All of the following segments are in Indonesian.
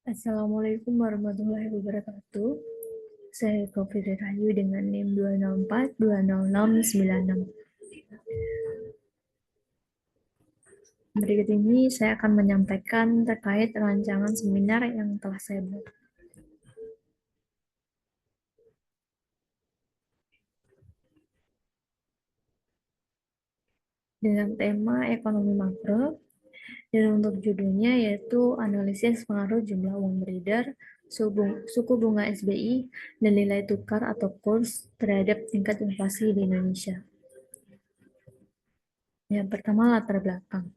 Assalamualaikum warahmatullahi wabarakatuh. Saya Kofi Rahayu dengan NIM 204206206. Berikut ini saya akan menyampaikan terkait rancangan seminar yang telah saya buat. Dengan tema ekonomi makro, dan untuk judulnya yaitu analisis pengaruh jumlah uang beredar, suku bunga SBI, dan nilai tukar atau kurs terhadap tingkat inflasi di Indonesia. Yang pertama, latar belakang.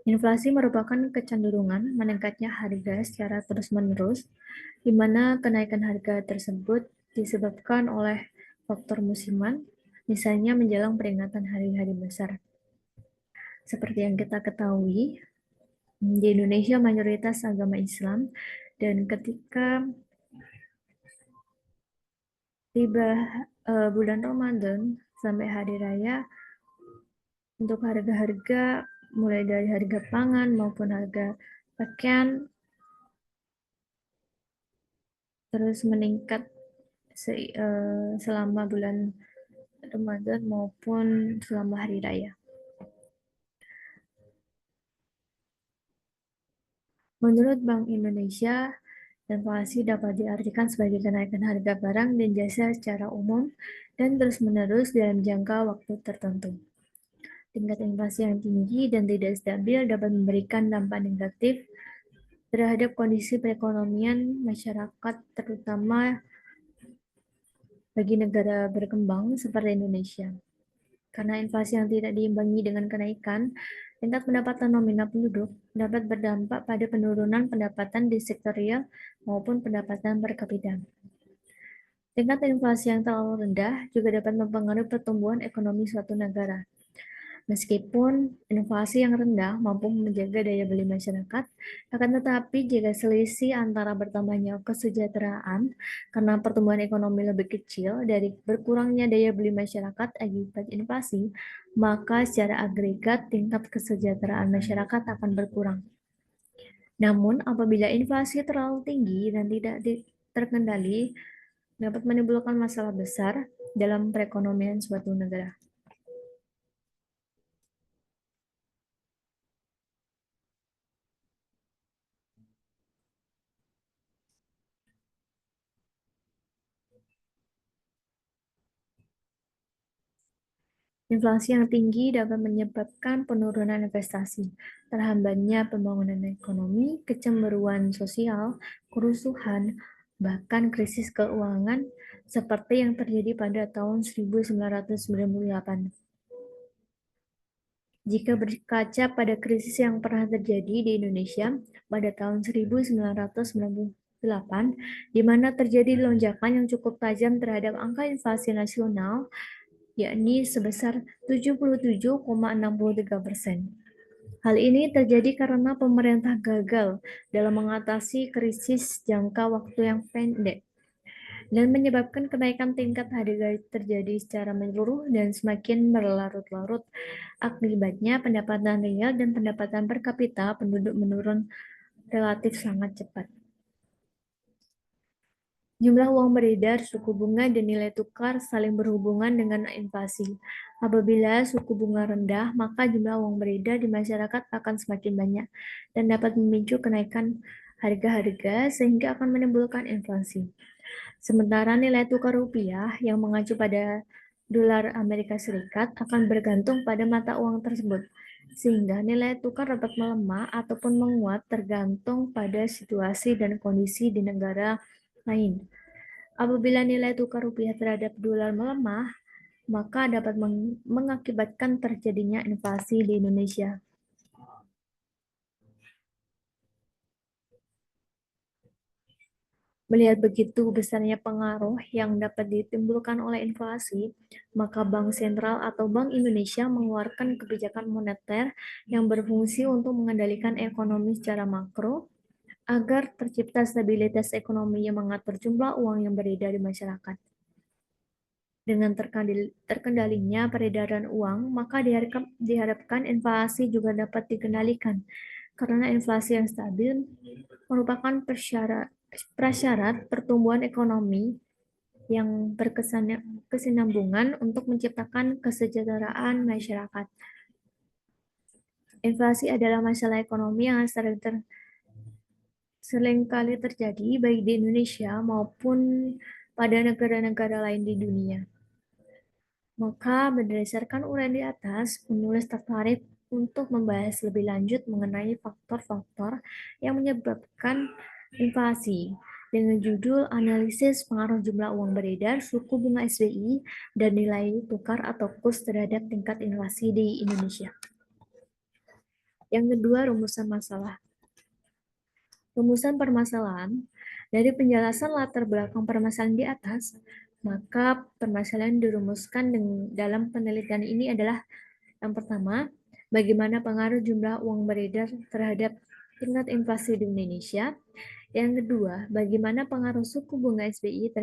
Inflasi merupakan kecenderungan meningkatnya harga secara terus-menerus, di mana kenaikan harga tersebut disebabkan oleh faktor musiman, misalnya menjelang peringatan hari-hari besar. Seperti yang kita ketahui, di Indonesia mayoritas agama Islam, dan ketika tiba bulan Ramadan sampai hari raya, untuk harga-harga mulai dari harga pangan maupun harga pakaian terus meningkat selama bulan Ramadan maupun selama hari raya. Menurut Bank Indonesia, inflasi dapat diartikan sebagai kenaikan harga barang dan jasa secara umum dan terus-menerus dalam jangka waktu tertentu. Tingkat inflasi yang tinggi dan tidak stabil dapat memberikan dampak negatif terhadap kondisi perekonomian masyarakat, terutama bagi negara berkembang seperti Indonesia. Karena inflasi yang tidak diimbangi dengan kenaikan, tingkat pendapatan nominal penduduk dapat berdampak pada penurunan pendapatan di sektor real maupun pendapatan per kapita. Tingkat inflasi yang terlalu rendah juga dapat mempengaruhi pertumbuhan ekonomi suatu negara. Meskipun inflasi yang rendah mampu menjaga daya beli masyarakat, akan tetapi jika selisih antara bertambahnya kesejahteraan karena pertumbuhan ekonomi lebih kecil dari berkurangnya daya beli masyarakat akibat inflasi, maka secara agregat tingkat kesejahteraan masyarakat akan berkurang. Namun, apabila inflasi terlalu tinggi dan tidak terkendali, dapat menimbulkan masalah besar dalam perekonomian suatu negara. Inflasi yang tinggi dapat menyebabkan penurunan investasi, terhambatnya pembangunan ekonomi, kecemburuan sosial, kerusuhan, bahkan krisis keuangan seperti yang terjadi pada tahun 1998. Jika berkaca pada krisis yang pernah terjadi di Indonesia pada tahun 1998, di mana terjadi lonjakan yang cukup tajam terhadap angka inflasi nasional, yakni sebesar 77,63%. Hal ini terjadi karena pemerintah gagal dalam mengatasi krisis jangka waktu yang pendek dan menyebabkan kenaikan tingkat harga terjadi secara menyeluruh dan semakin berlarut-larut. Akibatnya, pendapatan real dan pendapatan per kapita penduduk menurun relatif sangat cepat. Jumlah uang beredar, suku bunga, dan nilai tukar saling berhubungan dengan inflasi. Apabila suku bunga rendah, maka jumlah uang beredar di masyarakat akan semakin banyak dan dapat memicu kenaikan harga-harga sehingga akan menimbulkan inflasi. Sementara nilai tukar rupiah yang mengacu pada dolar Amerika Serikat akan bergantung pada mata uang tersebut, sehingga nilai tukar dapat melemah ataupun menguat tergantung pada situasi dan kondisi di negara lain. Apabila nilai tukar rupiah terhadap dolar melemah, maka dapat mengakibatkan terjadinya inflasi di Indonesia. Melihat begitu besarnya pengaruh yang dapat ditimbulkan oleh inflasi, maka Bank Sentral atau Bank Indonesia mengeluarkan kebijakan moneter yang berfungsi untuk mengendalikan ekonomi secara makro agar tercipta stabilitas ekonomi yang mengatur jumlah uang yang beredar di masyarakat. Dengan terkendalinya peredaran uang, maka diharapkan inflasi juga dapat dikendalikan, karena inflasi yang stabil merupakan prasyarat pertumbuhan ekonomi yang berkesinambungan untuk menciptakan kesejahteraan masyarakat. Inflasi adalah masalah ekonomi yang seringkali terjadi baik di Indonesia maupun pada negara-negara lain di dunia. Maka berdasarkan uraian di atas, penulis tertarik untuk membahas lebih lanjut mengenai faktor-faktor yang menyebabkan inflasi dengan judul Analisis Pengaruh Jumlah Uang Beredar, Suku Bunga SBI, dan Nilai Tukar atau kurs terhadap tingkat inflasi di Indonesia. Yang kedua, rumusan masalah. Rumusan permasalahan. Dari penjelasan latar belakang permasalahan di atas, maka permasalahan dirumuskan dalam penelitian ini adalah yang pertama, bagaimana pengaruh jumlah uang beredar terhadap tingkat inflasi di Indonesia. Yang kedua, bagaimana pengaruh suku bunga SBI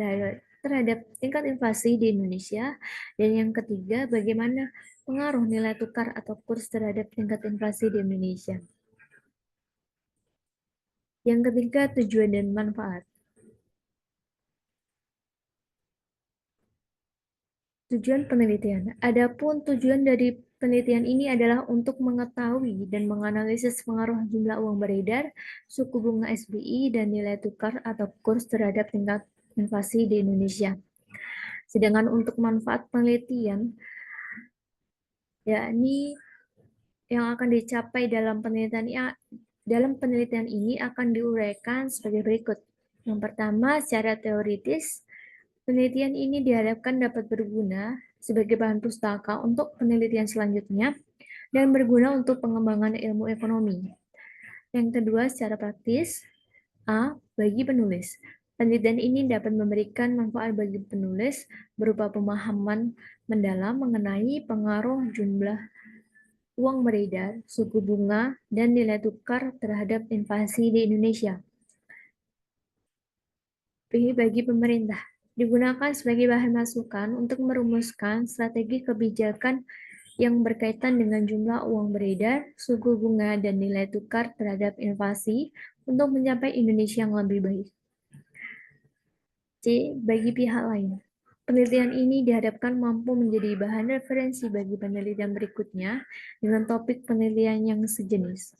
terhadap tingkat inflasi di Indonesia. Dan yang ketiga, bagaimana pengaruh nilai tukar atau kurs terhadap tingkat inflasi di Indonesia. Yang ketiga, tujuan dan manfaat. Tujuan penelitian. Adapun tujuan dari penelitian ini adalah untuk mengetahui dan menganalisis pengaruh jumlah uang beredar, suku bunga SBI, dan nilai tukar atau kurs terhadap tingkat inflasi di Indonesia. Sedangkan untuk manfaat penelitian, yakni yang akan dicapai dalam penelitian ini akan diuraikan sebagai berikut. Yang pertama, secara teoritis, penelitian ini diharapkan dapat berguna sebagai bahan pustaka untuk penelitian selanjutnya dan berguna untuk pengembangan ilmu ekonomi. Yang kedua, secara praktis, A. Bagi penulis. Penelitian ini dapat memberikan manfaat bagi penulis berupa pemahaman mendalam mengenai pengaruh jumlah uang beredar, suku bunga, dan nilai tukar terhadap inflasi di Indonesia. B. Bagi pemerintah. Digunakan sebagai bahan masukan untuk merumuskan strategi kebijakan yang berkaitan dengan jumlah uang beredar, suku bunga, dan nilai tukar terhadap inflasi untuk mencapai Indonesia yang lebih baik. C. Bagi pihak lain. Penelitian ini diharapkan mampu menjadi bahan referensi bagi penelitian berikutnya dengan topik penelitian yang sejenis.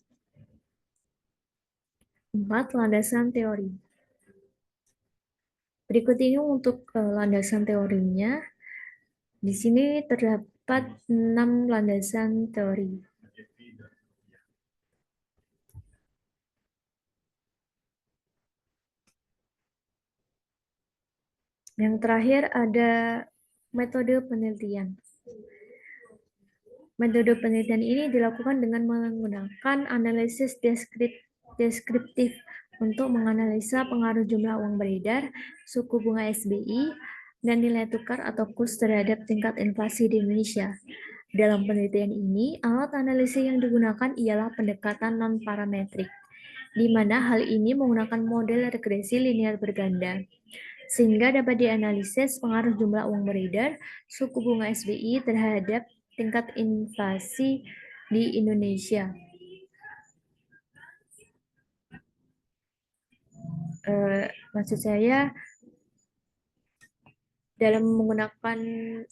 4. Landasan teori. Berikut ini untuk landasan teorinya. Di sini terdapat 6 landasan teori. Yang terakhir ada metode penelitian. Metode penelitian ini dilakukan dengan menggunakan analisis deskriptif untuk menganalisa pengaruh jumlah uang beredar, suku bunga SBI, dan nilai tukar atau kurs terhadap tingkat inflasi di Indonesia. Dalam penelitian ini, alat analisis yang digunakan ialah pendekatan non-parametrik, di mana hal ini menggunakan model regresi linear berganda, sehingga dapat dianalisis pengaruh jumlah uang beredar, suku bunga SBI terhadap tingkat inflasi di Indonesia. Maksud saya, dalam menggunakan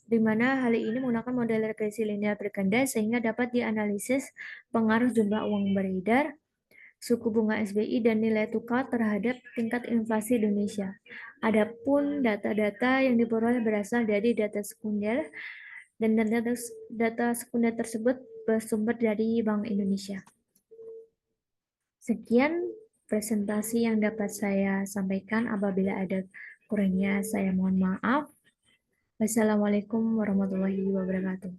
di mana hal ini menggunakan model regresi linear berganda sehingga dapat dianalisis pengaruh jumlah uang beredar, suku bunga SBI, dan nilai tukar terhadap tingkat inflasi Indonesia. Adapun data-data yang diperoleh berasal dari data sekunder dan data sekunder tersebut bersumber dari Bank Indonesia. Sekian presentasi yang dapat saya sampaikan. Apabila ada kurangnya, saya mohon maaf. Wassalamualaikum warahmatullahi wabarakatuh.